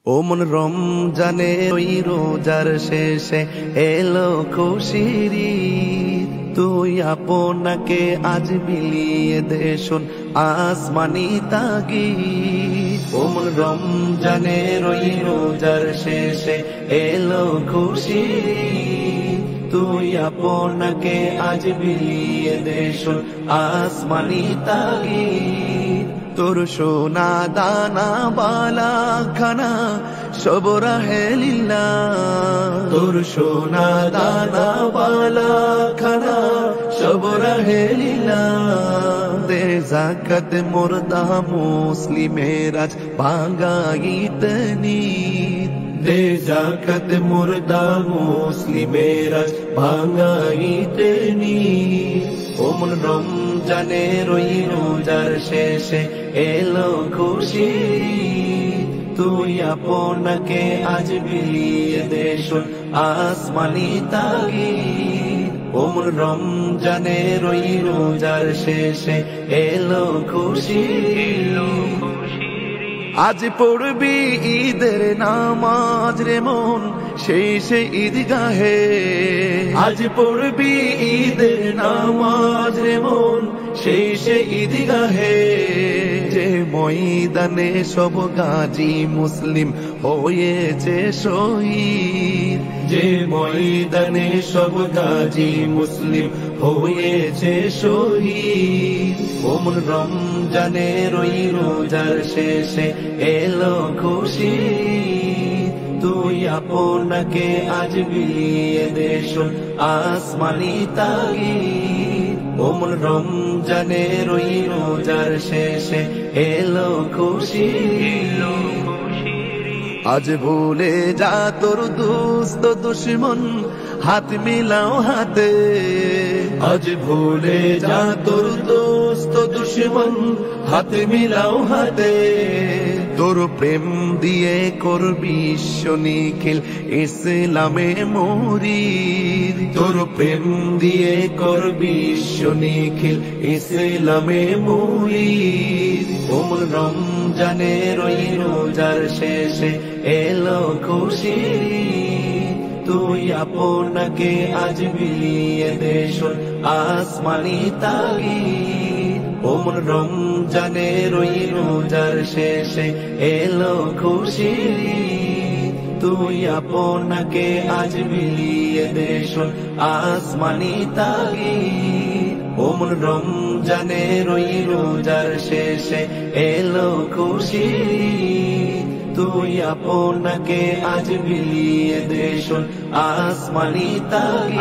ও মন রমজানে ওই রোজার শেষে এলো খুশির ঈদ, তুই আপনাকে আজ বিলিয়ে দে শোন আসমানি তাগীদ। ও মন রমজানের ওই রোজার শেষে এলো খুশির ঈদ, তুই আপনাকে আজ বিলিয়ে দে শোন আসমানি তাগীদ। তোর সোনা দানা বালা খানা সব রাহে লিল্লাহ, তোর সোনা দানা বালা খানা সব রাহে লিল্লাহ। দে যাকাত মুর্দা মুসলিমের আজ ভাঙাইত নিদ, দে যাকাত মুর্দা মুসলিমের আজ ভাঙাইত নিদ। ও মন রমজানের ওই রোজার শেষে এলো খুশির ঈদ, তুই আপনাকে আজ বিলিয়ে দে শোন আসমানি তাগীদ। ও মন রমজানের ওই রোজার শেষে এলো খুশির ঈদ, আজ পড়বি ঈদের নামাজ রে মন শেষে ঈদগাহে, আজ পড়বি ঈদের নামাজ রে মন শেষে ঈদগাহে। যে ময়দানে সব গাজী মুসলিম হয়েছে শহীদ, যে ময়দানে সব গাজী মুসলিম হয়েছে শহীদ। ও মন রমজানের ওই রোজার শেষে এলো খুশির ঈদ, তুই আপনাকে আজ বিলিয়ে দে শোন আসমানি তাগীদ। ও মন রমজানের ওই রোজার শেষে এলো খুশির ঈদ, আজ ভুলে যা তোর দোস্ত দুশ্মন হাত মিলাও হাতে, আজ ভুলে যা তোর দোস্ত দুশ্মন হাত মিলাও হাতে। তোর প্রেম দিয়ে করবি বিশ্ব নিখিল ইসলামে মরিদ, তোর প্রেম দিয়ে করবি বিশ্ব নিখিল ইসলামে মরিদ। ও মন রমজানের ওই রোজার শেষে এলো খুশির ঈদ, তুই আপনাকে আজ বিলিয়ে দে শোন আসমানি তাগীদ। ও মন রমজানের ওই রোজার শেষে এলো খুশির ঈদ, তুই আপনাকে আজ বিলিয়ে দে শোন আসমানি তাগীদ। ও মন রমজানের ওই রোজার শেষে এলো খুশির ঈদ, তুই আপনাকে আজ বিলিয়ে দে শোন আসমানি তাগীদ।